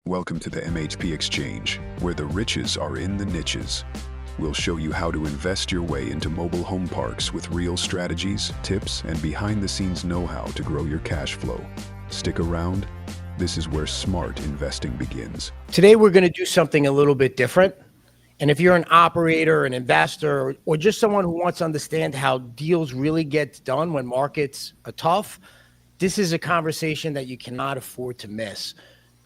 Welcome to the MHP Exchange, where the riches are in the niches. We'll show you how to invest your way into mobile home parks with real strategies, tips, and behind-the-scenes know-how to grow your cash flow. Stick around. This is where smart investing begins. Today, we're going to do something a little bit different. And if you're an operator, an investor, or just someone who wants to understand how deals really get done when markets are tough, this is a conversation that you cannot afford to miss.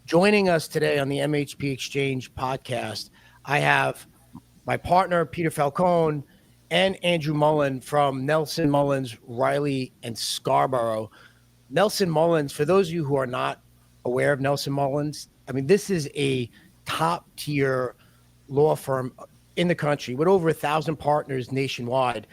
Joining us today on the MHP Exchange podcast, I have my partner, Peter Falcone, and Andrew Mullen from Nelson Mullens, Riley, and Scarborough. Nelson Mullens, for those of you who are not aware of Nelson Mullens, I mean, this is a top-tier law firm in the country with over 1,000 partners nationwide.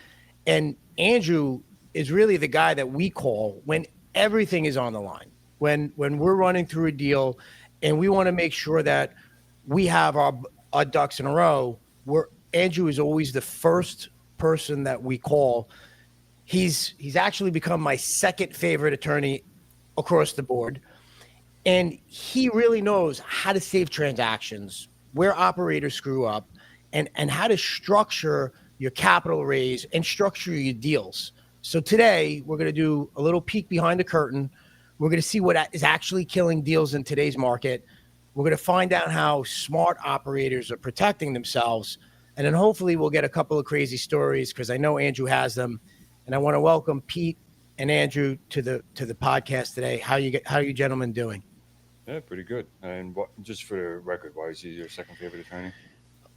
And Andrew is really the guy that we call when everything is on the line, when we're running through a deal and we want to make sure that we have our ducks in a row. Andrew is always the first person that we call. He's actually become my second favorite attorney across the board. And he really knows how to save transactions, where operators screw up, and how to structure your capital raise and structure your deals. So today, we're going to do a little peek behind the curtain. We're going to see what is actually killing deals in today's market. We're going to find out how smart operators are protecting themselves. And then hopefully we'll get a couple of crazy stories because I know Andrew has them. And I want to welcome Pete and Andrew to the podcast today. How you gentlemen doing? Yeah, pretty good. And just for the record, why is he your second favorite attorney?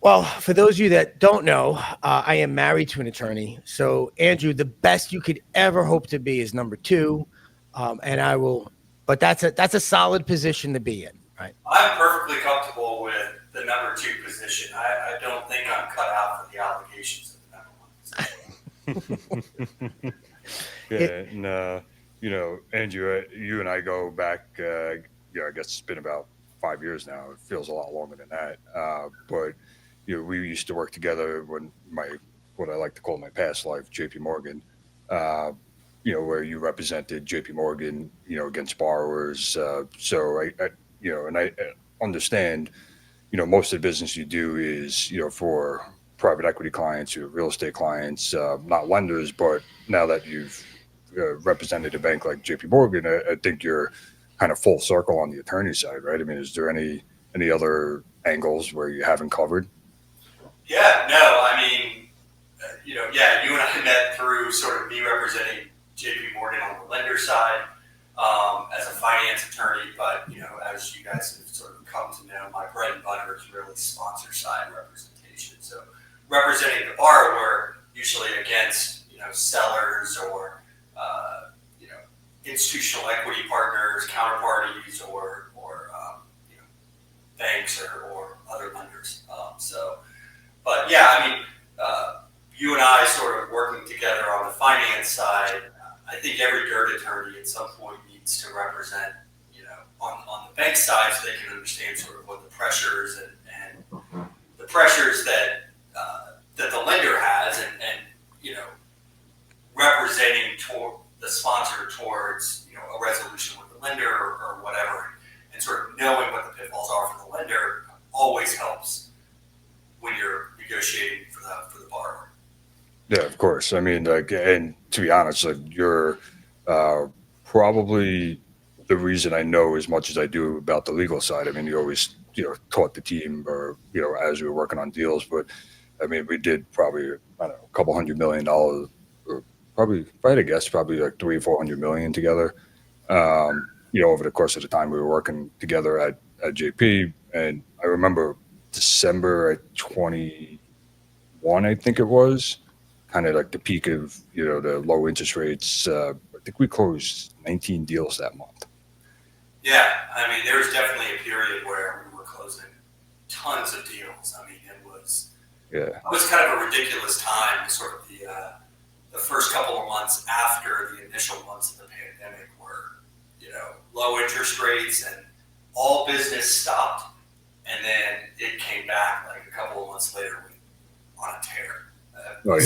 Well, for those of you that don't know, I am married to an attorney. So, Andrew, the best you could ever hope to be is number two. And I will, but that's a solid position to be in, right? I'm perfectly comfortable with the number two position. I don't think I'm cut out for the allegations of the number one position. Yeah, and Andrew, you and I go back. I guess it's been about 5 years now. It feels a lot longer than that. But we used to work together when what I like to call my past life, J.P. Morgan. Where you represented J.P. Morgan, against borrowers. So I understand, most of the business you do is, for private equity clients, your real estate clients, not lenders. But now that you've represented a bank like J.P. Morgan, I think you're kind of full circle on the attorney side, right? I mean, is there any other angles where you haven't covered? Yeah, no, I mean, you and I met through sort of me representing J.P. Morgan on the lender side as a finance attorney, but as you guys have sort of come to know, my bread and butter is really sponsor side representation. So representing the borrower, usually against sellers or institutional equity partners, counterparties, or banks or other lenders. But yeah, I mean, you and I sort of working together on the finance side. I think every dirt attorney at some point needs to represent, on the bank side, so they can understand sort of what the pressures and the pressures that the lender has, and representing the sponsor towards a resolution with the lender or whatever, and sort of knowing what the pitfalls are for the lender always helps when you're negotiating for the borrower. Yeah, of course. I mean, and to be honest, you're probably the reason I know as much as I do about the legal side. I mean, you always, taught the team or, as we were working on deals. But I mean, we did probably, I don't know, a couple $100 million, or probably, if I had to guess, probably like $300-400 million together, over the course of the time we were working together at JP. And I remember December 21, I think it was, kind of like the peak of, the low interest rates. I think we closed 19 deals that month. Yeah, I mean, there was definitely a period where we were closing tons of deals. I mean, it was kind of a ridiculous time, sort of the first couple of months after the initial months of the pandemic were, low interest rates and all business stopped. And then it came back like a couple of months later on a tear. I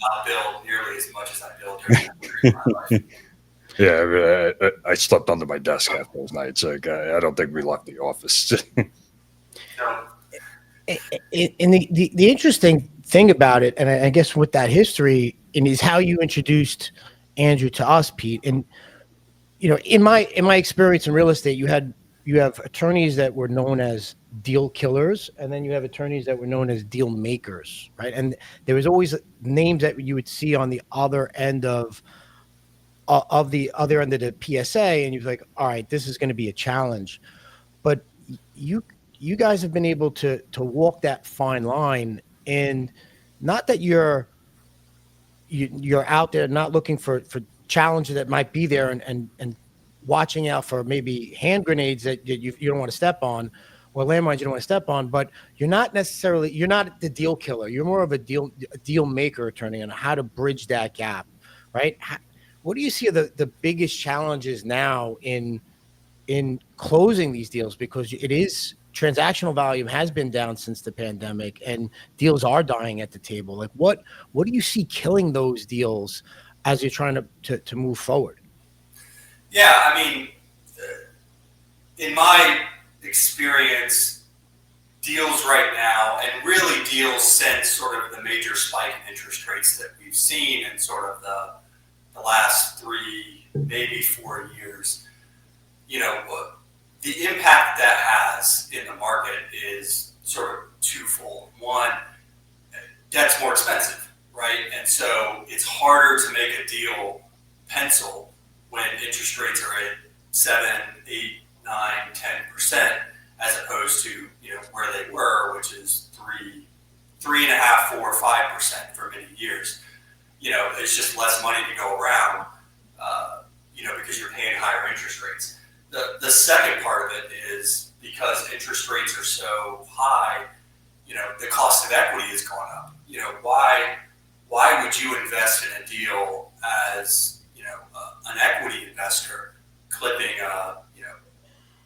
not billed nearly as much as I billed during that period of my life. Yeah, I slept under my desk half those nights. Like I don't think we left the office. And the interesting thing about it, and I guess with that history, and is how you introduced Andrew to us, Pete. And in my experience in real estate, you have attorneys that were known as deal killers, and then you have attorneys that were known as deal makers, right? And there was always names that you would see on the other end of the other end of the PSA, and you're like, all right, this is going to be a challenge. But you guys have been able to walk that fine line, and not that you're out there not looking for challenges that might be there, and watching out for maybe hand grenades that you don't want to step on, or landmines you don't want to step on. But you're not the deal killer. You're more of a deal maker attorney on how to bridge that gap, right? What do you see are the biggest challenges now in closing these deals? Because it is transactional volume has been down since the pandemic, and deals are dying at the table. Like what do you see killing those deals as you're trying to move forward? Yeah, I mean, in my experience, deals right now, and really deals since sort of the major spike in interest rates that we've seen in sort of the last 3, maybe 4 years, the impact that has in the market is sort of twofold. One, debt's more expensive, right? And so it's harder to make a deal pencil when interest rates are at 7, 8, 9, 10%, as opposed to where they were, which is 3.5, 4, 5% for many years. It's just less money to go around, because you're paying higher interest rates. The second part of it is because interest rates are so high, the cost of equity has gone up. Why would you invest in a deal as an equity investor clipping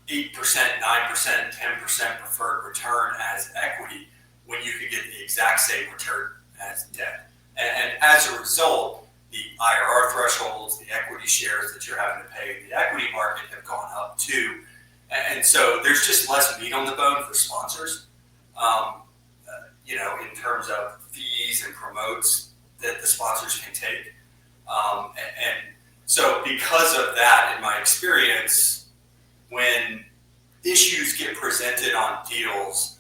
8%, 9%, 10% preferred return as equity when you could get the exact same return as debt? And as a result, the IRR thresholds, the equity shares that you're having to pay in the equity market have gone up too. And so there's just less meat on the bone for sponsors, in terms of fees and promotes that the sponsors can take. And so because of that, in my experience, when issues get presented on deals,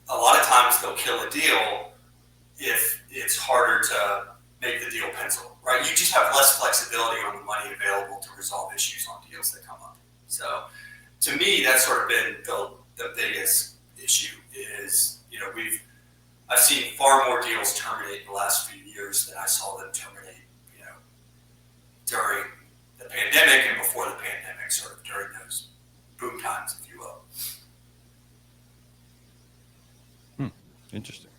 a lot of times they'll kill a deal if it's harder to make the deal pencil, right? You just have less flexibility on the money available to resolve issues on deals that come up. So to me, that's sort of been the biggest issue is, I've seen far more deals terminate in the last few years than I saw them terminate, during the pandemic and before the pandemic, sort of during those boom times, if you will. Interesting.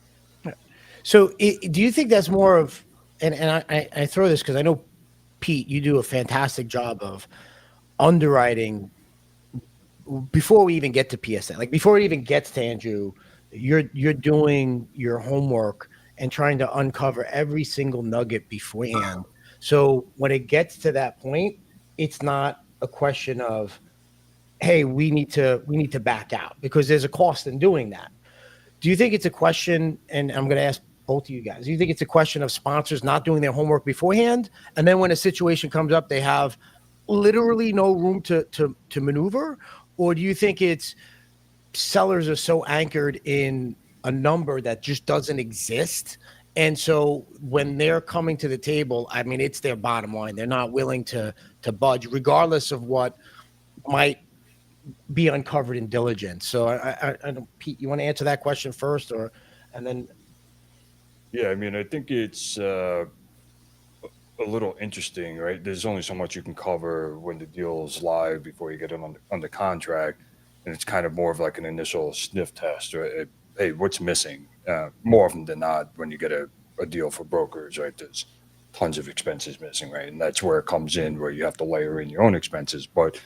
So do you think that's more of, and I throw this because I know, Pete, you do a fantastic job of underwriting before we even get to PSA, like before it even gets to Andrew, you're doing your homework and trying to uncover every single nugget beforehand. So when it gets to that point, it's not a question of, hey, we need to back out, because there's a cost in doing that. Do you think it's a question, and I'm going to ask both of you guys, do you think it's a question of sponsors not doing their homework beforehand, and then when a situation comes up, they have literally no room to maneuver? Or do you think it's sellers are so anchored in a number that just doesn't exist, and so when they're coming to the table, I mean, it's their bottom line. They're not willing to budge, regardless of what might be uncovered in diligence? So I don't, Pete, you want to answer that question first, and then? Yeah, I mean, I think it's a little interesting, right? There's only so much you can cover when the deal's live before you get them on the contract, and it's kind of more of like an initial sniff test, right? Hey, what's missing? More often than not, when you get a deal for brokers, right, there's tons of expenses missing, right? And that's where it comes in, where you have to layer in your own expenses. But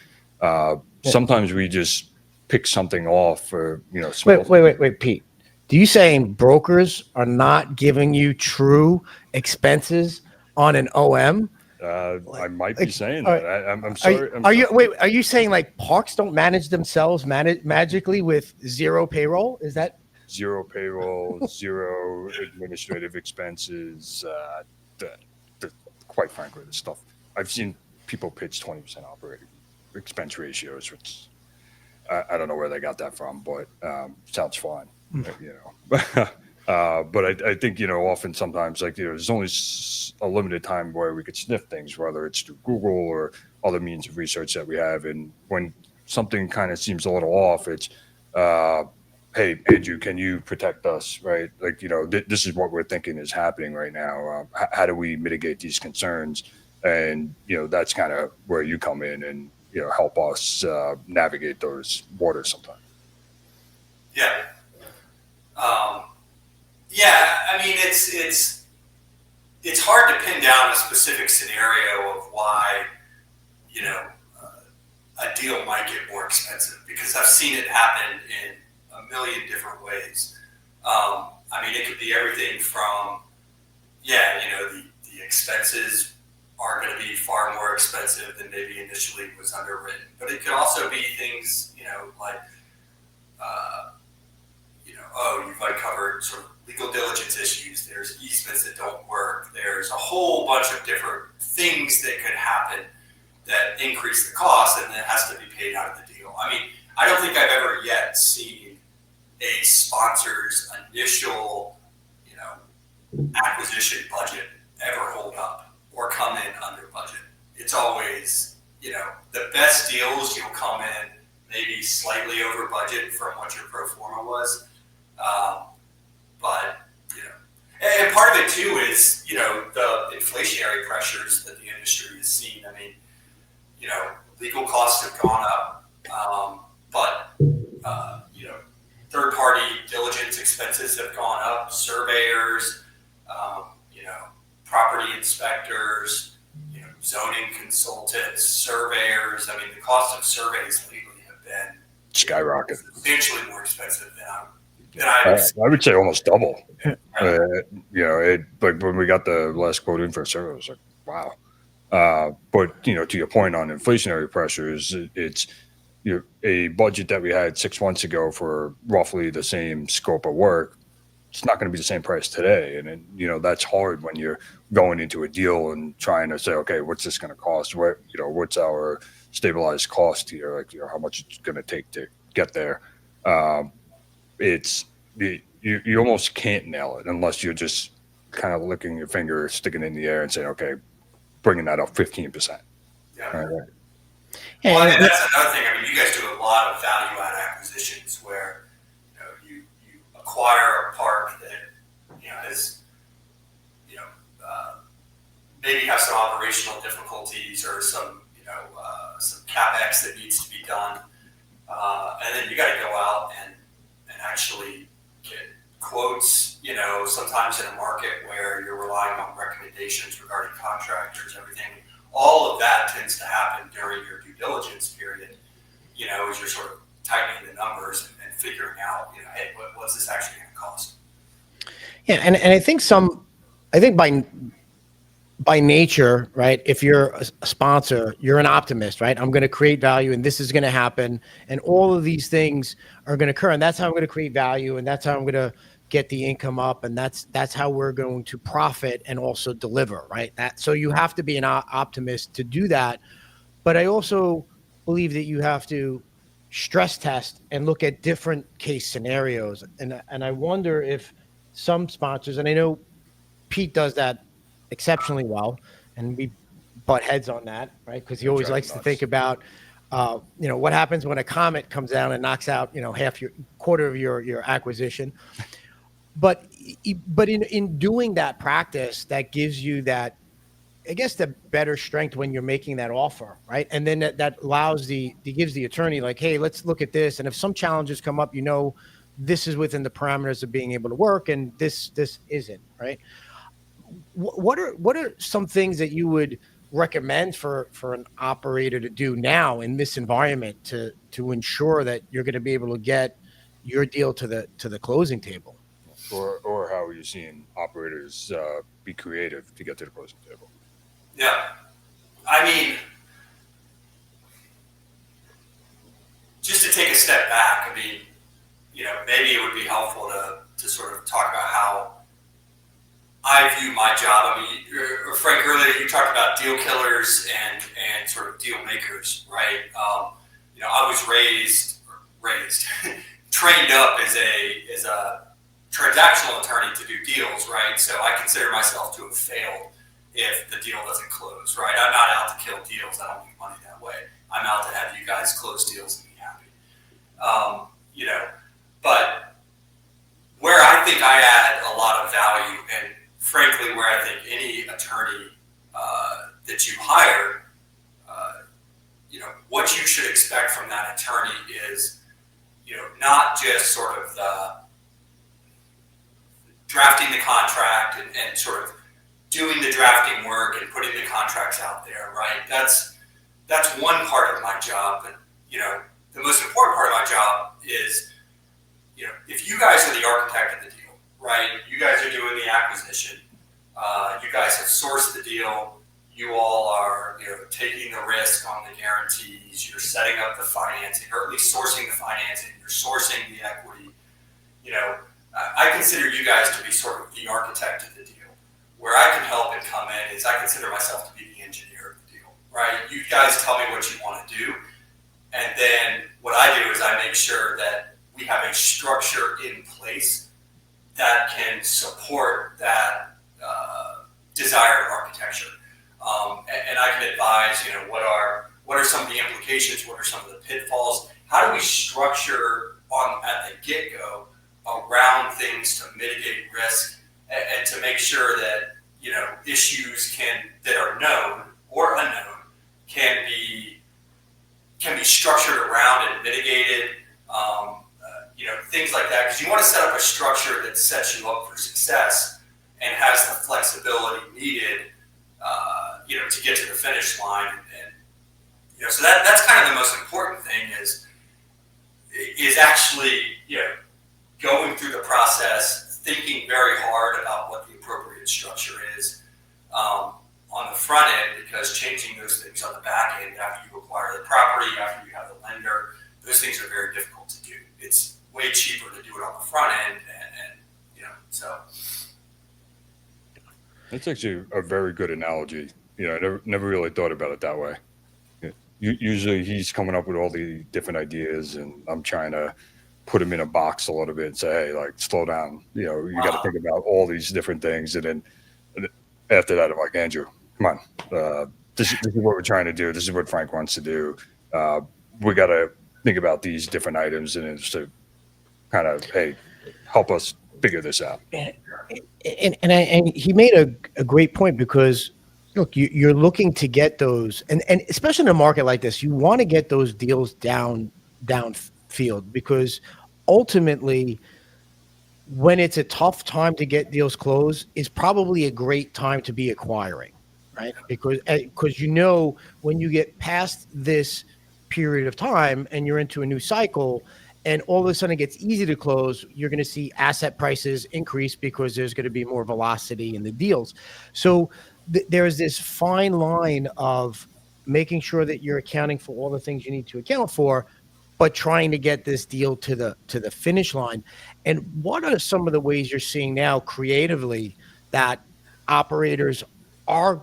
sometimes we just pick something off for, small. Wait, Pete. Do you saying brokers are not giving you true expenses on an OM. I might be saying that. I'm sorry. Are you saying like parks don't manage themselves magically with zero payroll? Is that zero payroll, zero administrative expenses? Quite frankly, the stuff I've seen people pitch 20% operating expense ratios, which I don't know where they got that from, but sounds fun, you know. But I think, you know, often sometimes, like, you know, there's only a limited time where we could sniff things, whether it's through Google or other means of research that we have. And when something kind of seems a little off, it's, hey, Andrew, can you protect us, right? Like, you know, this is what we're thinking is happening right now. How do we mitigate these concerns? And, you know, that's kind of where you come in and, you know, help us navigate those waters sometimes. Yeah. Yeah, I mean, it's hard to pin down a specific scenario of why, you know, a deal might get more expensive, because I've seen it happen in a million different ways. I mean, it could be everything from, yeah, you know, the expenses are going to be far more expensive than maybe initially was underwritten, but it could also be things, you know, like, you know, oh, you've uncovered sort of legal diligence issues. There's easements that don't work. There's a whole bunch of different things that could happen that increase the cost, and that has to be paid out of the deal. I mean, I don't think I've ever yet seen a sponsor's initial, you know, acquisition budget ever hold up or come in under budget. It's always, you know, the best deals, you'll come in maybe slightly over budget from what your pro forma was. But, you know, and part of it too is, you know, the inflationary pressures that the industry has seen. I mean, you know, legal costs have gone up, but, you know, third-party diligence expenses have gone up, surveyors, you know, property inspectors, you know, zoning consultants, surveyors. I mean, the cost of surveys lately have been Skyrocket. Substantially more expensive than I would say almost double. You know, like when we got the last quote in for a survey, I was like, wow. But, you know, to your point on inflationary pressures, it's, you know, a budget that we had 6 months ago for roughly the same scope of work. It's not going to be the same price today. And, you know, that's hard when you're going into a deal and trying to say, okay, what's this going to cost? What, you know, what's our stabilized cost here? Like, you know, how much it's going to take to get there. It's you almost can't nail it unless you're just kind of licking your finger, sticking it in the air and saying, okay, bringing that up 15%. Yeah. Right. Well, and that's another thing. I mean, you guys do a lot of value-add acquisitions where, you know, you acquire a park that, you know, has, you know, maybe has some operational difficulties or some, you know, some CapEx that needs to be done, and then you got to go out and actually get quotes, you know, sometimes in a market where you're relying on recommendations regarding contractors, everything. All of that tends to happen during your due diligence period, you know, as you're sort of tightening the numbers and figuring out, you know, hey, what's this actually going to cost? Yeah, and I think by nature, right, if you're a sponsor, you're an optimist, right? I'm going to create value and this is going to happen and all of these things are going to occur, and that's how I'm going to create value, and that's how I'm going to get the income up, and that's how we're going to profit and also deliver, right? So you have to be an optimist to do that. But I also believe that you have to stress test and look at different case scenarios. And I wonder if some sponsors, and I know Pete does that exceptionally well, and we butt heads on that, right? Because he always likes to think about, you know, what happens when a comet comes down and knocks out, you know, quarter of your acquisition. But in doing that practice, that gives you that, I guess, the better strength when you're making that offer, right? And then that allows gives the attorney like, hey, let's look at this. And if some challenges come up, you know, this is within the parameters of being able to work, and this isn't, right? What are some things that you would recommend for an operator to do now in this environment to ensure that you're going to be able to get your deal to the closing table? or how are you seeing operators be creative to get to the closing table? Yeah, I mean, just to take a step back, I mean, maybe it would be helpful to sort of talk about how I view my job. I mean, Frank, earlier you talked about deal killers and sort of deal makers, right? I was raised, trained up as a transactional attorney to do deals, right? So I consider myself to have failed if the deal doesn't close, right? I'm not out to kill deals. I don't make money that way. I'm out to have you guys close deals and be happy. But where I think I add a lot of value, and frankly, where I think any attorney that you hire, what you should expect from that attorney is, not just sort of the drafting the contract and sort of doing the drafting work and putting the contracts out there, right? That's one part of my job, but the most important part of my job is, if you guys are the architect of the deal, right? You guys are doing the acquisition. You guys have sourced the deal. You all are, taking the risk on the guarantees. You're setting up the financing, or at least sourcing the financing. You're sourcing the equity. I consider you guys to be sort of the architect of the deal. Where I can help and come in is I consider myself to be the engineer of the deal, right? You guys tell me what you want to do, and then what I do is I make sure that we have a structure in place that can support that desired architecture. And I can advise, what are some of the implications? What are some of the pitfalls? How do we structure at the get-go around things to mitigate risk and to make sure that, issues that are known or unknown can be structured around and mitigated, things like that. Because you want to set up a structure that sets you up for success and has the flexibility needed, to get to the finish line. And so that's kind of the most important thing is actually, going through the process, thinking very hard about what the appropriate structure is on the front end, because changing those things on the back end after you acquire the property, after you have the lender, those things are very difficult to do. It's way cheaper to do it on the front end, and so. That's actually a very good analogy. I never really thought about it that way. Usually he's coming up with all the different ideas, and I'm trying to put him in a box a little bit and say, hey, like, slow down. You got to think about all these different things. And then after that, I'm like, Andrew, come on. This is what we're trying to do. This is what Frank wants to do. We got to think about these different items, and it's to kind of, hey, help us figure this out. And he made a great point, because look, you're looking to get those, and especially in a market like this, you want to get those deals downfield, because ultimately, when it's a tough time to get deals closed, is probably a great time to be acquiring, right? Because when you get past this period of time and you're into a new cycle, and all of a sudden it gets easy to close, you're going to see asset prices increase because there's going to be more velocity in the deals. So there's this fine line of making sure that you're accounting for all the things you need to account for, but trying to get this deal to the finish line. And what are some of the ways you're seeing now creatively that operators are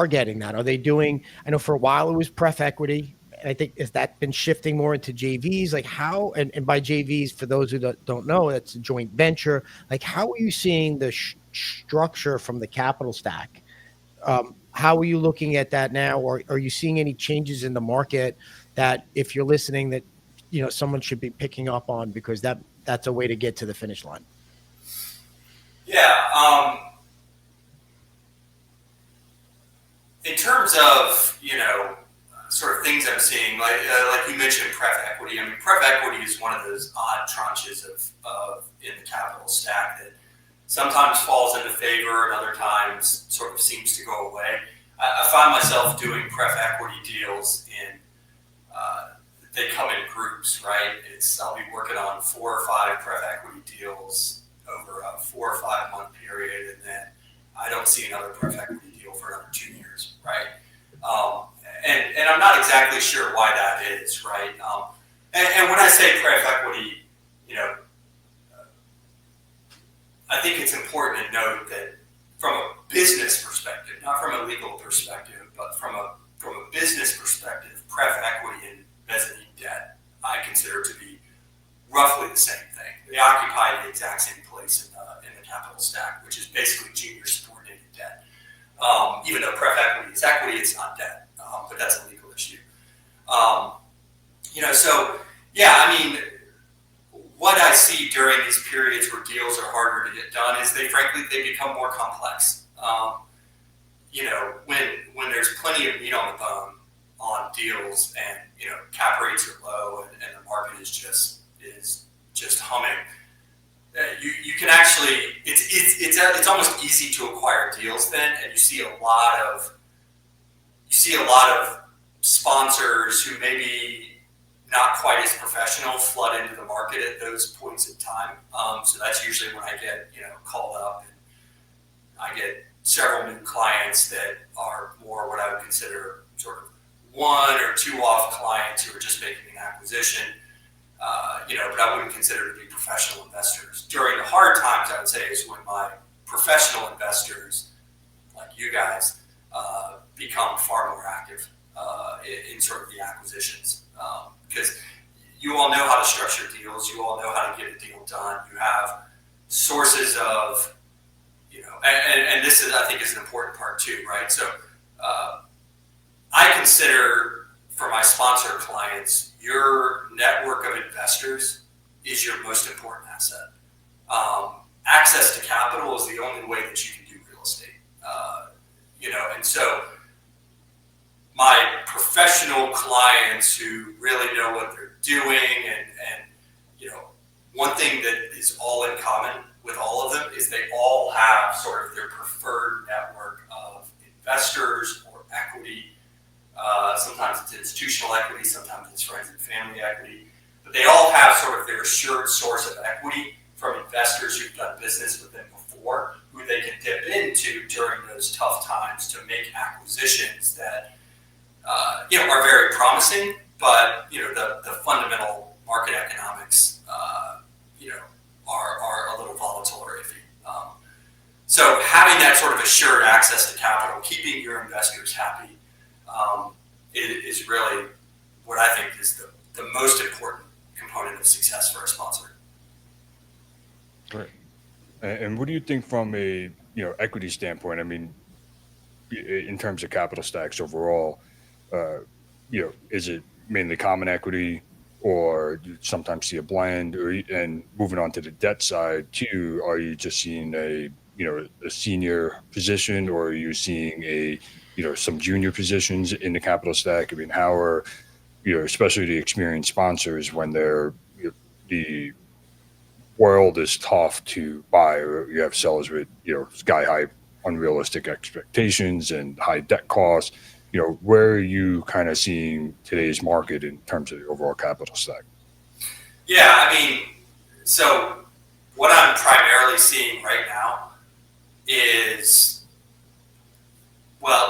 getting that? Are they doing? I know for a while it was pref equity. And I think, has that been shifting more into JVs? Like how, and by JVs, for those who don't know, that's a joint venture. Like, how are you seeing the structure from the capital stack? How are you looking at that now? Or are you seeing any changes in the market that, if you're listening, that, someone should be picking up on, because that's a way to get to the finish line? Yeah. In terms of, sort of things I'm seeing, like you mentioned, pref equity. I mean, pref equity is one of those odd tranches of in the capital stack that sometimes falls into favor and other times sort of seems to go away. I find myself doing pref equity deals in, they come in groups, right? I'll be working on 4 or 5 pref equity deals over a 4 or 5 month period, and then I don't see another pref equity deal for another 2 years, right? And I'm not exactly sure why that is, right? And when I say pref equity, I think it's important to note that from a business perspective, not from a legal perspective, but from a business perspective, pref equity and mezzanine debt, I consider to be roughly the same thing. They occupy the exact same place in the capital stack, which is basically junior subordinated debt. Even though pref equity is equity, it's not debt, but that's a legal issue. So yeah, I mean, what I see during these periods where deals are harder to get done is they become more complex. When there's plenty of meat on the bone on deals, and cap rates are low, and the market is just humming. You can actually it's almost easy to acquire deals then, and you see a lot of sponsors who maybe not quite as professional flood into the market at those points in time. So that's usually when I get called up, and I get several new clients that are more what I would consider sort of 1 or 2 off clients who are just making an acquisition. But I wouldn't consider to be professional investors. During the hard times, I would say, is when my professional investors, like you guys, become far more active in sort of the acquisitions. Because you all know how to structure deals. You all know how to get a deal done. You have sources of, and this is, I think, is an important part too, right? So I consider, for my sponsor clients, your network of investors is your most important asset. Access to capital is the only way that you can do real estate. And so my professional clients who really know what they're doing, and one thing that is all in common with all of them is they all have sort of their preferred network of investors or equity. Sometimes it's institutional equity, sometimes it's friends and family equity, but they all have sort of their assured source of equity from investors who've done business with them before, who they can dip into during those tough times to make acquisitions that are very promising, but the fundamental market economics are a little volatile or iffy. So having that sort of assured access to capital, keeping your investors happy, is really what I think is the most important component of success for a sponsor. Right. And what do you think from a equity standpoint? I mean, in terms of capital stacks overall, is it mainly common equity, or you sometimes see a blend? And moving on to the debt side too, are you just seeing a senior position, or are you seeing some junior positions in the capital stack? I mean, how are especially the experienced sponsors, when the world is tough to buy, or you have sellers with sky high unrealistic expectations and high debt costs, where are you kind of seeing today's market in terms of the overall capital stack? Yeah, I mean, so what I'm primarily seeing right now is,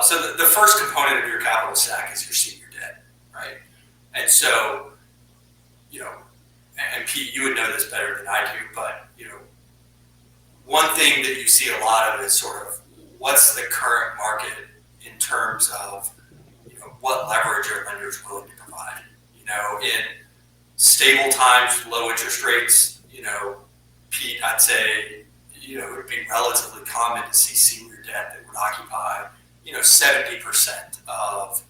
so the first component of your capital stack is your senior debt, right? And so, and Pete, you would know this better than I do, but one thing that you see a lot of is sort of what's the current market in terms of what leverage are lenders willing to provide. In stable times, low interest rates, Pete, I'd say it would be relatively common to see senior debt that would occupy 70% of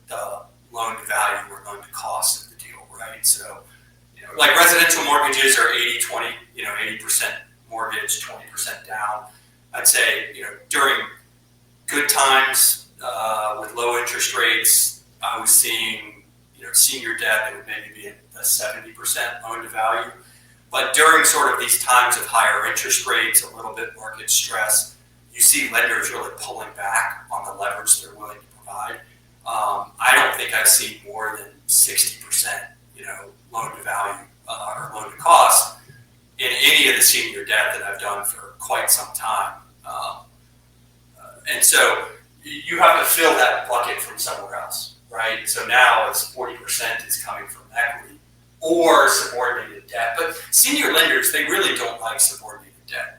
the loan to value or loan to cost of the deal, right? So like residential mortgages are 80-20, 80% mortgage, 20% down. I'd say during good times with low interest rates, I was seeing senior debt that would maybe be a 70% loan to value. But during sort of these times of higher interest rates, a little bit market stress, you see lenders really pulling back on the leverage they're willing to provide. I don't think I've seen more than 60%, loan to value or loan to cost in any of the senior debt that I've done for quite some time. And so you have to fill that bucket from somewhere else, right? So now it's 40% is coming from equity or subordinated debt. But senior lenders, they really don't like subordinated debt.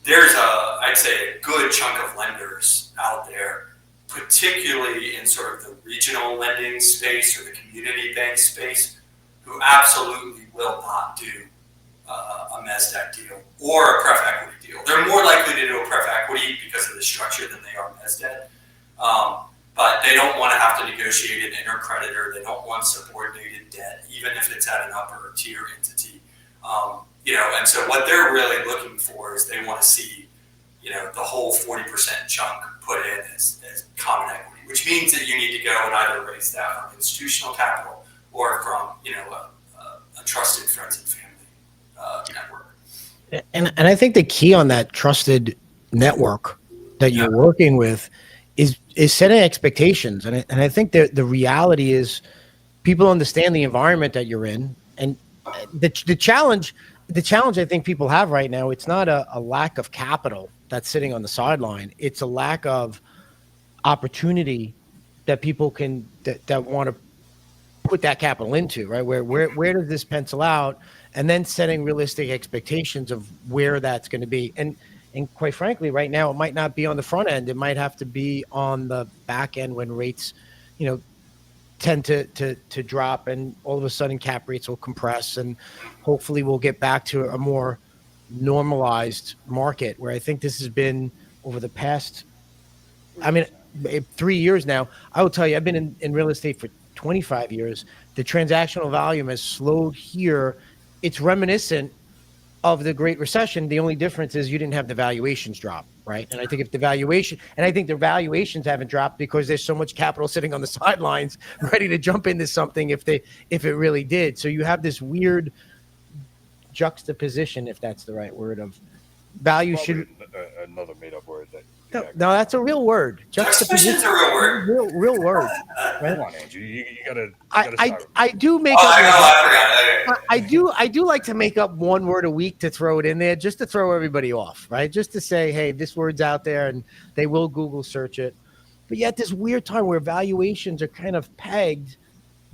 There's I'd say a good chunk of lenders out there, particularly in sort of the regional lending space or the community bank space, who absolutely will not do a mezz debt deal or a pref equity deal. They're more likely to do a pref equity because of the structure than they are mezz debt. But they don't want to have to negotiate an intercreditor. They don't want subordinated debt, even if it's at an upper tier entity. And so what they're really looking for is they want to see, the whole 40% chunk put in as common equity, which means that you need to go and either raise that from institutional capital or from, a trusted friends and family network. And I think the key on that trusted network that you're working with is setting expectations. And I think that the reality is people understand the environment that you're in. And the challenge I think people have right now, it's not a lack of capital that's sitting on the sideline. It's a lack of opportunity that people that want to put that capital into, right? Where does this pencil out? And then setting realistic expectations of where that's going to be. And quite frankly, right now, it might not be on the front end. It might have to be on the back end when rates, tend to drop, and all of a sudden cap rates will compress, and hopefully we'll get back to a more normalized market, where I think this has been over the past, 3 years now. I will tell you, I've been in real estate for 25 years. The transactional volume has slowed here. It's reminiscent of the Great Recession. The only difference is you didn't have the valuations drop, right? And I think the valuations haven't dropped because there's so much capital sitting on the sidelines ready to jump into something if it really did. So you have this weird juxtaposition, if that's the right word, of value should another made up word that no, that's a real word. Juxtaposition's a real word. Real word. Right? Come on, Andrew. You gotta I do make I do like to make up one word a week to throw it in there, just to throw everybody off, right? Just to say, hey, this word's out there, and they will Google search it. But yet this weird time where valuations are kind of pegged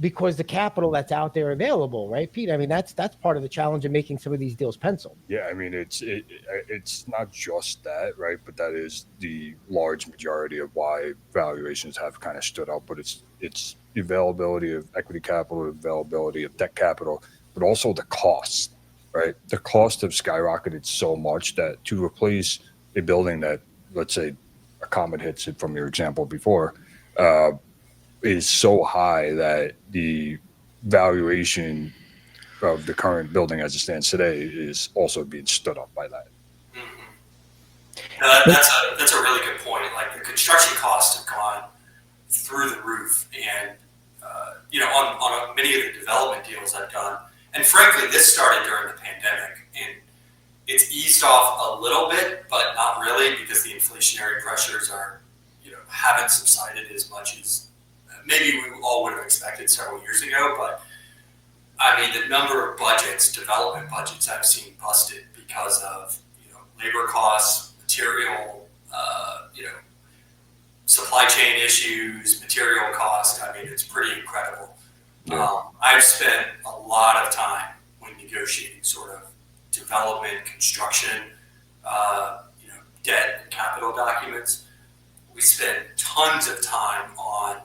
because the capital that's out there available, right, Pete? I mean, that's part of the challenge of making some of these deals pencil. Yeah, I mean, it's not just that, right? But that is the large majority of why valuations have kind of stood up. But it's the availability of equity capital, availability of debt capital, but also the cost, right? The cost have skyrocketed so much that to replace a building that, let's say, a comet hits it from your example before, is so high that the valuation of the current building as it stands today is also being stood up by that. Mm-hmm. That's a really good point. Like, the construction costs have gone through the roof, and on many of the development deals I've done, and frankly, this started during the pandemic, and it's eased off a little bit, but not really, because the inflationary pressures haven't subsided as much as maybe we all would have expected several years ago. But I mean, the number of development budgets I've seen busted because of labor costs, material, supply chain issues, material costs. I mean, it's pretty incredible. Yeah. I've spent a lot of time when negotiating sort of development, construction, debt and capital documents. We spend tons of time on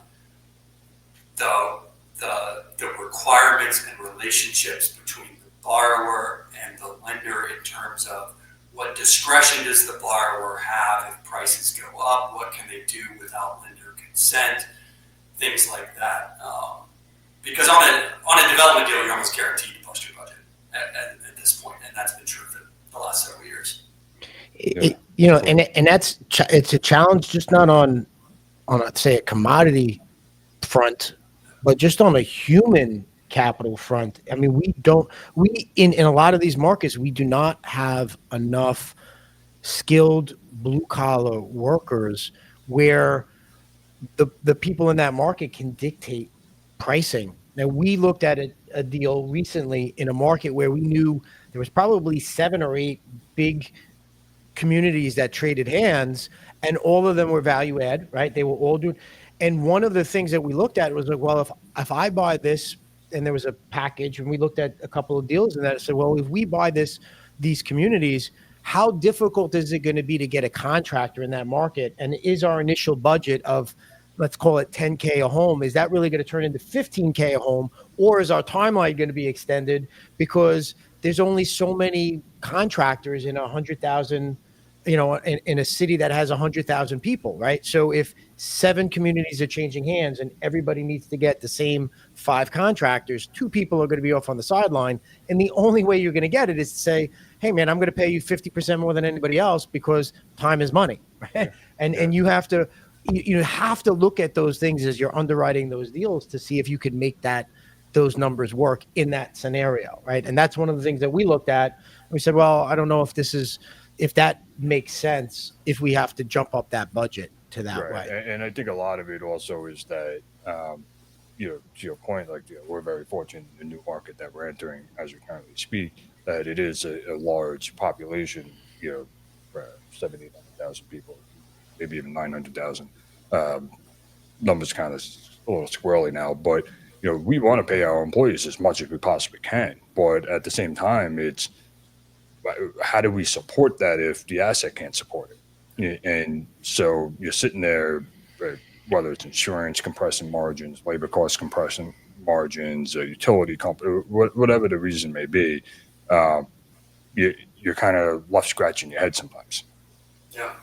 the requirements and relationships between the borrower and the lender in terms of what discretion does the borrower have if prices go up, what can they do without lender consent, things like that. Because on a development deal, you're almost guaranteed to bust your budget at this point, and that's been true for the last several years. And it's a challenge, just not on say a commodity front, but just on a human capital front. I mean, in a lot of these markets, we do not have enough skilled blue collar workers where the people in that market can dictate pricing Now, we looked at a deal recently in a market where we knew there was probably 7 or 8 big communities that traded hands, and all of them were value add, right? They were all doing. And one of the things that we looked at was like, well, if I buy this, and there was a package, and we looked at a couple of deals, and that said, well, if we buy these communities, how difficult is it going to be to get a contractor in that market? And is our initial budget of, let's call it 10K a home, is that really going to turn into 15K a home, or is our timeline going to be extended because there's only so many contractors in 100,000, in a city that has 100,000 people, right? So if 7 communities are changing hands and everybody needs to get the same 5 contractors, 2 people are going to be off on the sideline. And the only way you're going to get it is to say, hey man, I'm going to pay you 50% more than anybody else because time is money. Right? And you have to look at those things as you're underwriting those deals to see if you could make those numbers work in that scenario, right? And that's one of the things that we looked at. We said, well, I don't know if that makes sense if we have to jump up that budget to that right. way. And I think a lot of it also is that, to your point, like we're very fortunate in the new market that we're entering as we currently speak, that it is a large population, 70,000 people, maybe even 900,000. Numbers kind of a little squirrely now, but we want to pay our employees as much as we possibly can. But at the same time, it's how do we support that if the asset can't support it? And so you're sitting there, whether it's insurance compressing margins, labor cost compressing margins, utility company, whatever the reason may be, you're kind of left scratching your head sometimes. Yeah.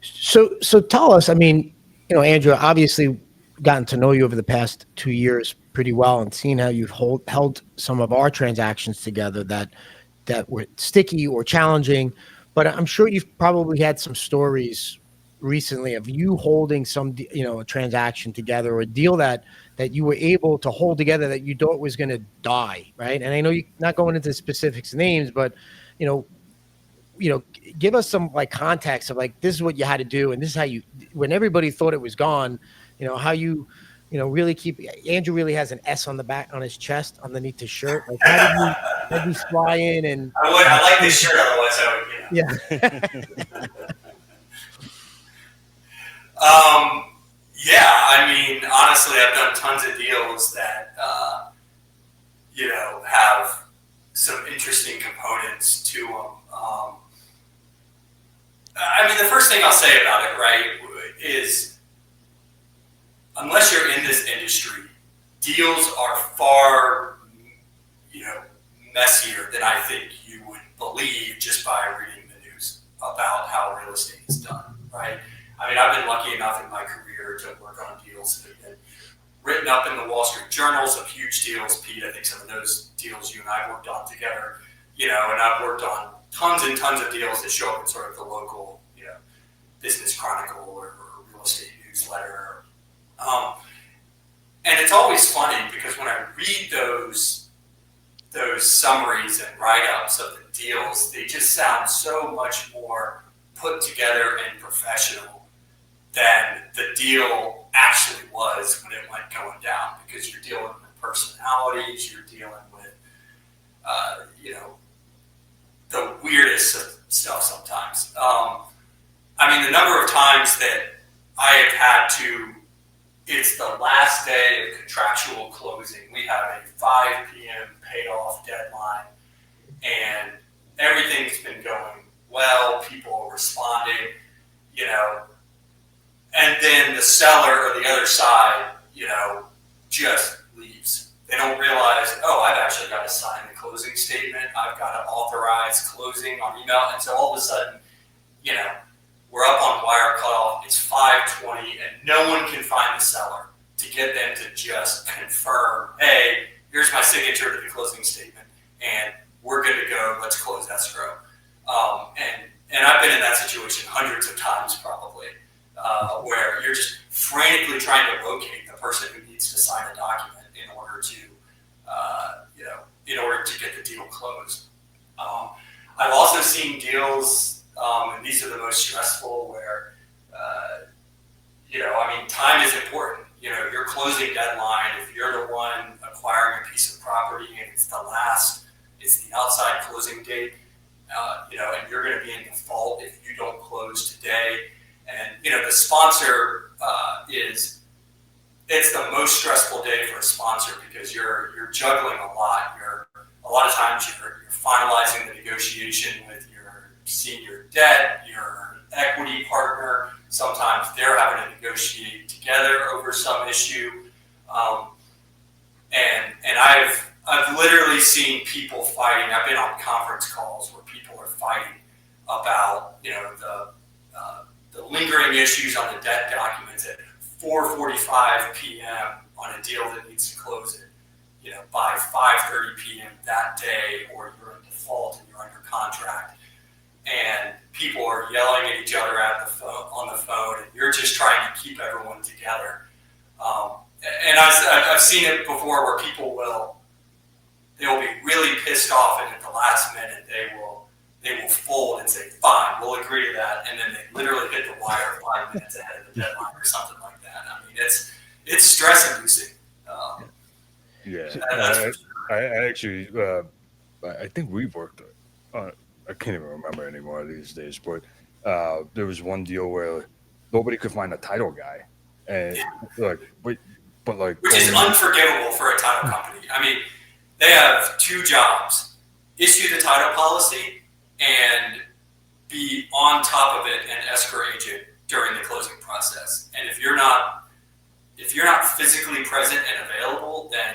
So tell us, I mean, Andrew, obviously gotten to know you over the past 2 years pretty well and seen how you've held some of our transactions together that were sticky or challenging, but I'm sure you've probably had some stories recently of you holding some, a transaction together or a deal that you were able to hold together that you thought was going to die, right? And I know you're not going into specifics names, but, give us some like context of like, this is what you had to do. And this is how when everybody thought it was gone, how you, really Andrew really has an S on the back, on his chest, underneath his shirt. Like, how did you fly in and I like this shirt, otherwise I would, Yeah. Yeah, I mean, honestly, I've done tons of deals that, have some interesting components to them. I mean, the first thing I'll say about it, right, is unless you're in this industry, deals are far, messier than I think you would believe just by reading the news about how real estate is done, right? I mean, I've been lucky enough in my career to work on deals that have been written up in the Wall Street journals of huge deals. Pete, I think some of those deals you and I worked on together, and I've worked on tons and tons of deals that show up in sort of the local, Business Chronicle or real estate newsletter. And it's always funny because when I read those summaries and write-ups of the deals, they just sound so much more put together and professional than the deal actually was when it went going down, because you're dealing with personalities, you're dealing with, the weirdest of stuff sometimes. I mean, the number of times that I have had to, it's the last day of contractual closing. We have a 5 p.m. payoff deadline, and everything's been going well. People are responding, and then the seller or the other side, just leaves. They don't realize, I've actually got to sign the closing statement. I've got to authorize closing on email. And so all of a sudden, we're up on wire cutoff. It's 5:20, and no one can find the seller to get them to just confirm, hey, here's my signature to the closing statement, and we're good to go. Let's close escrow. And I've been in that situation hundreds of times probably, where you're just frantically trying to locate the person who needs to sign a document in order to get the deal closed. I've also seen deals, and these are the most stressful, where, time is important. your closing deadline, if you're the one acquiring a piece of property and it's the outside closing date, and you're going to be in default if you don't close today. And, the sponsor it's the most stressful day for a sponsor because you're juggling a lot. A lot of times you're finalizing the negotiation with your senior debt, your equity partner. Sometimes they're having to negotiate together over some issue. And I've literally seen people fighting. I've been on conference calls where people are fighting about, the lingering issues on the debt documents at 4:45 p.m. on a deal that needs to close it, by 5:30 p.m. that day, or you're in default and you're under contract. And people are yelling at each other on the phone, and you're just trying to keep everyone together. And I've seen it before where they'll be really pissed off, and at the last minute they will fold and say, "Fine, we'll agree to that," and then they literally hit the wire 5 minutes ahead of the deadline or something like that. I mean, it's stress inducing. I actually I think we've worked on. I can't even remember anymore these days, but there was one deal where nobody could find a title guy, and which is unforgivable for a title company. I mean, they have two jobs: issue the title policy and be on top of it and escrow agent during the closing process. And if you're not physically present and available, then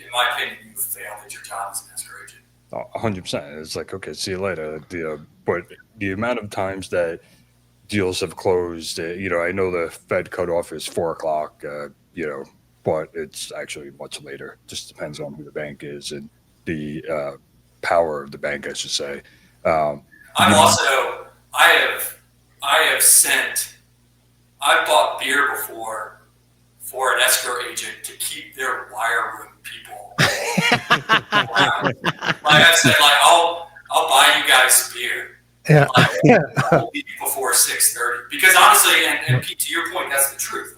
in my opinion, you failed at your job as an escrow agent. 100%. It's like, okay, see you later. But the amount of times that deals have closed, I know the Fed cutoff is 4:00, but it's actually much later. Just depends on who the bank is and the power of the bank, I should say. I've bought beer before for an escrow agent to keep their wire room people around. Like I said, I'll buy you guys beer. Yeah. I'll leave before 6:30 because honestly, and Pete, to your point, that's the truth.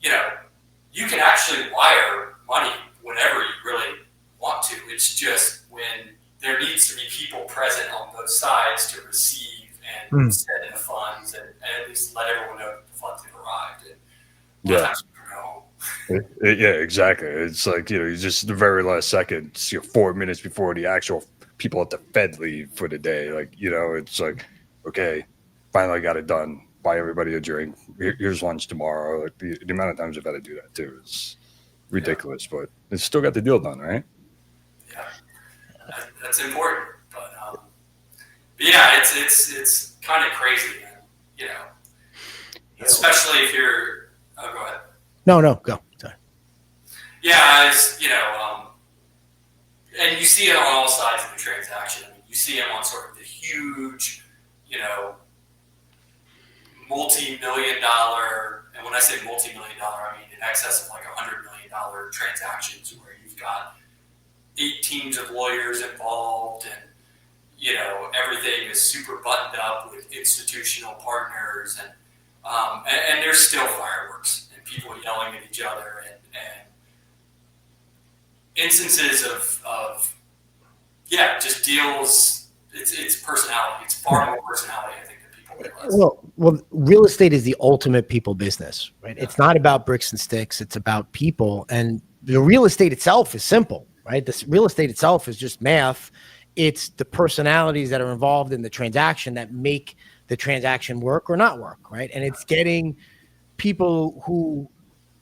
You can actually wire money whenever you really want to. It's just when there needs to be people present on both sides to receive and send in the funds and at least let everyone know that the funds have arrived. And yeah, exactly. It's like, just the very last second, 4 minutes before the actual people at the Fed leave for the day. It's like, okay, finally got it done. Buy everybody a drink. Here's lunch tomorrow. Like the amount of times I've had to do that too is ridiculous, but it's still got the deal done, right? Yeah, that's important. But yeah, it's kind of crazy, especially if you're. Oh, go ahead. No, go. Sorry. Yeah, and you see it on all sides of the transaction. I mean, you see it on sort of the huge, multi-million-dollar, and when I say multi-million-dollar, I mean in excess of like $100 million transactions where you've got 8 teams of lawyers involved, and everything is super buttoned up with institutional partners, and there's still fireworks and people yelling at each other and instances of just deals. It's personality. It's far more personality, I think, than people realize. Well, real estate is the ultimate people business, right? Yeah. It's not about bricks and sticks. It's about people, and the real estate itself is simple, right? The real estate itself is just math. It's the personalities that are involved in the transaction that make the transaction work or not work, right? And it's getting people who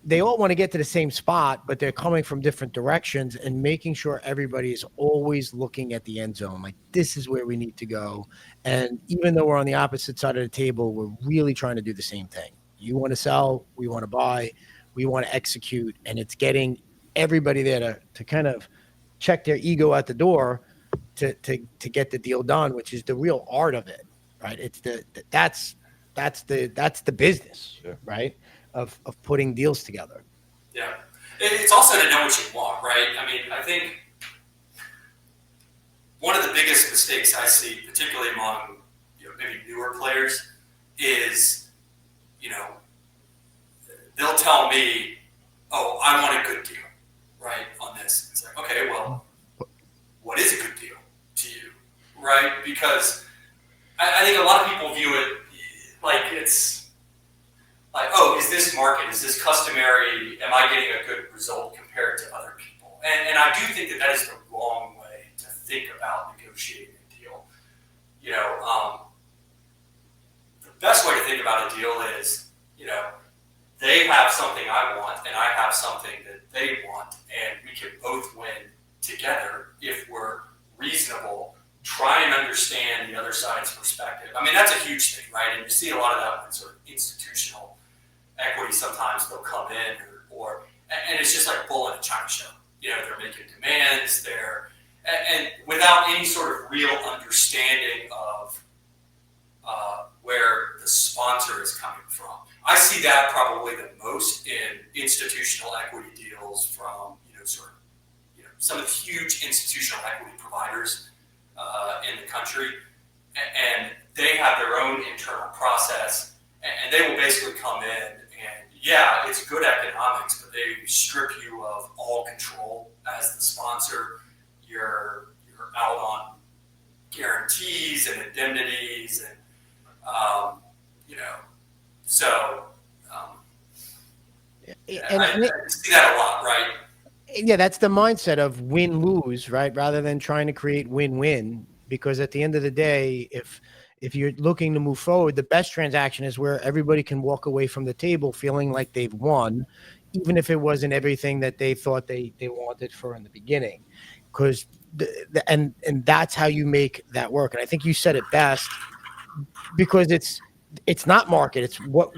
they all want to get to the same spot, but they're coming from different directions, and making sure everybody is always looking at the end zone. Like, this is where we need to go. And even though we're on the opposite side of the table, we're really trying to do the same thing. You want to sell, we want to buy, we want to execute. And it's getting everybody there to kind of check their ego at the door to get the deal done, which is the real art of it, right? It's that's the business, right? Of putting deals together. Yeah. It's also to know what you want, right? I mean, I think one of the biggest mistakes I see, particularly among maybe newer players, is they'll tell me, oh, I want a good deal, right, on this. It's like, okay, well, what is a good deal to you, right? Because I think a lot of people view it like it's like, oh, is this market, is this customary, am I getting a good result compared to other people? And I do think that that is the wrong way to think about negotiating a deal. You know, the best way to think about a deal is, you know, they have something I want and I have something that they want, and we can both win together if we're reasonable, try and understand the other side's perspective. I mean, that's a huge thing, right? And you see a lot of that in sort of institutional equity. Sometimes they'll come in and it's just like bull in a china shop. You know, they're making demands, and without any sort of real understanding of where the sponsor is coming from. I see that probably the most in institutional equity deals from, some of the huge institutional equity providers in the country, and they have their own internal process, and they will basically come in and, yeah, it's good economics, but they strip you of all control as the sponsor. You're out on guarantees and indemnities, and I see that a lot, right? Yeah, that's the mindset of win-lose, right? Rather than trying to create win-win, because at the end of the day, if you're looking to move forward, the best transaction is where everybody can walk away from the table feeling like they've won, even if it wasn't everything that they thought they wanted for in the beginning. Because and that's how you make that work. And I think you said it best, because it's not market. It's what,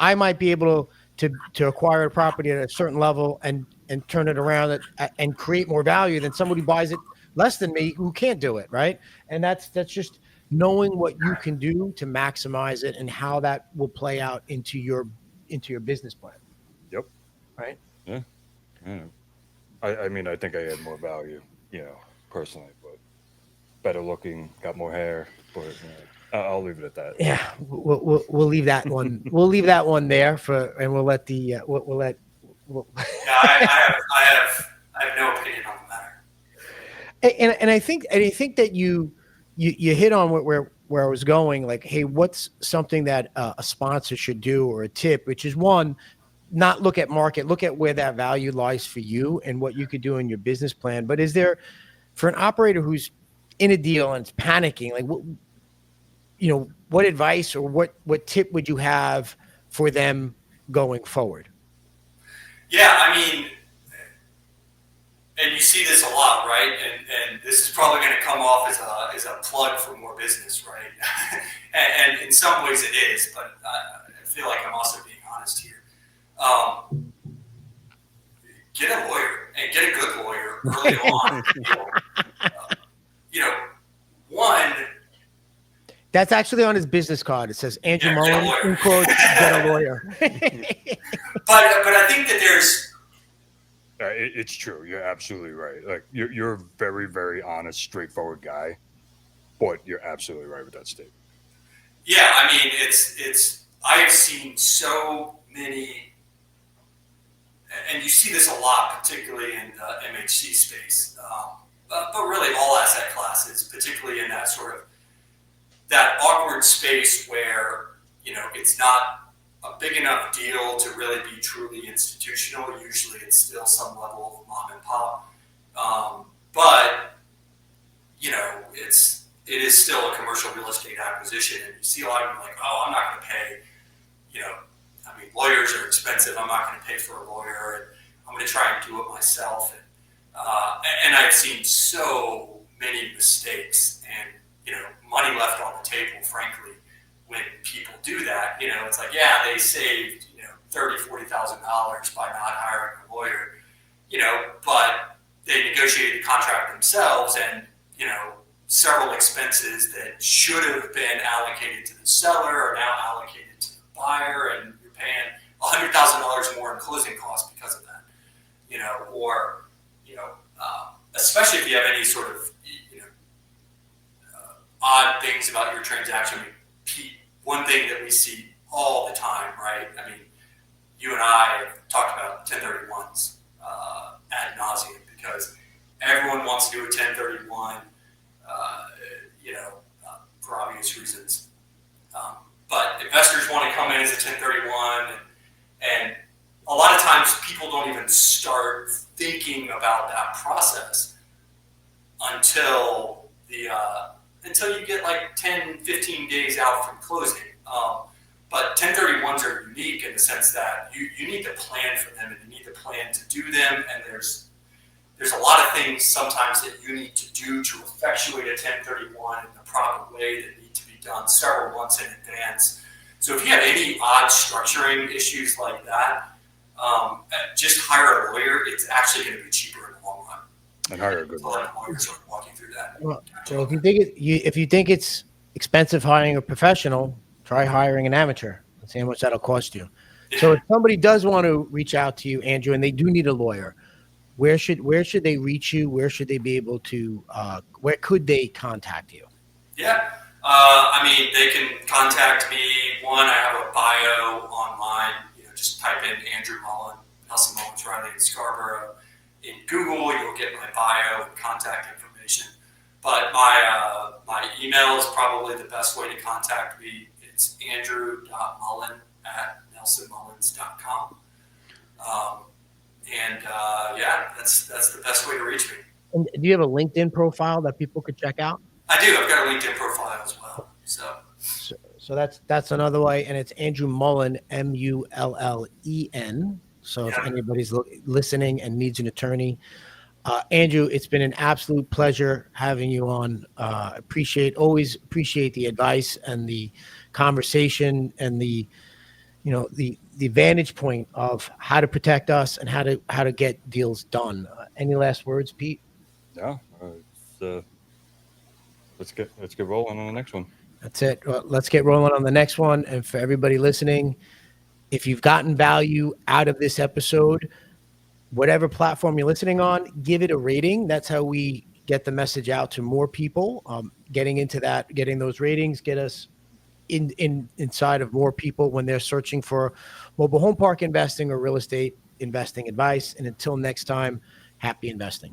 I might be able to acquire a property at a certain level and turn it around and create more value than somebody who buys it less than me who can't do it, right? And that's just knowing what you can do to maximize it and how that will play out into your business plan. Yep. Right? Yeah. I mean, I think I add more value, personally, but better looking, got more hair, but I'll leave it at that. Yeah, we'll leave that one. We'll leave that one there and we'll let the we'll let. I have no opinion on the matter. And I think that you hit on where I was going. Like, hey, what's something that a sponsor should do, or a tip, which is one, not look at market, look at where that value lies for you and what you could do in your business plan. But is there, for an operator who's in a deal and it's panicking, like what advice or what tip would you have for them going forward? Yeah, I mean, and you see this a lot, right? And this is probably going to come off as a plug for more business, right? and in some ways it is, but I feel like I'm also being honest here. Get a lawyer, and get a good lawyer early on. One. That's actually on his business card. It says Andrew Mullen, in quotes, get a lawyer. but I think that there's. It's true. You're absolutely right. Like you're a very, very honest, straightforward guy, but you're absolutely right with that statement. Yeah, I mean, it's. I have seen so many, and you see this a lot, particularly in the MHC space, but really all asset classes, particularly in that sort of that awkward space where it's not a big enough deal to really be truly institutional. Usually it's still some level of mom and pop, but it is still a commercial real estate acquisition, and you see a lot of them like, oh, I'm not going to pay. I mean, lawyers are expensive. I'm not going to pay for a lawyer, and I'm going to try and do it myself. And I've seen so many mistakes and money left on the table, frankly, when people do that. It's like, yeah, they saved $30,000-$40,000 by not hiring a lawyer, but they negotiated the contract themselves, and several expenses that should have been allocated to the seller are now allocated to the buyer, and you're paying $100,000 more in closing costs because of that. Especially if you have any sort of odd things about your transaction. Pete, one thing that we see all the time, right? I mean, you and I have talked about 1031s ad nauseum because everyone wants to do a 1031, for obvious reasons. But investors want to come in as a 1031, and a lot of times people don't even start thinking about that process until you get like 10, 15 days out from closing. But 1031s are unique in the sense that you need to plan for them, and you need to plan to do them, and there's a lot of things sometimes that you need to do to effectuate a 1031 in the proper way that need to be done several months in advance. So if you have any odd structuring issues like that, just hire a lawyer. It's actually going to be cheaper in the long run. And hire a good lawyer. Lawyers are walking through that. Well, so if you think it's expensive hiring a professional, try hiring an amateur and see how much that'll cost you. Yeah. So if somebody does want to reach out to you, Andrew, and they do need a lawyer, where should they reach you? Where should they be able to? Where could they contact you? Yeah, they can contact me. One, I have a bio online. Just type in Andrew Mullen, Nelson Mullins, Riley in Scarborough. In Google, you'll get my bio and contact information. But my email is probably the best way to contact me. It's andrew.mullen@nelsonmullins.com. That's the best way to reach me. And do you have a LinkedIn profile that people could check out? I do. I've got a LinkedIn profile as well. So that's another way, and it's Andrew Mullen, Mullen. So if anybody's listening and needs an attorney, Andrew, it's been an absolute pleasure having you on. Always appreciate the advice and the conversation and the vantage point of how to protect us and how to get deals done. Any last words, Pete? No. Let's get rolling on the next one. That's it. Well, let's get rolling on the next one. And for everybody listening, if you've gotten value out of this episode, whatever platform you're listening on, give it a rating. That's how we get the message out to more people. Getting those ratings, get us inside of more people when they're searching for mobile home park investing or real estate investing advice. And until next time, happy investing.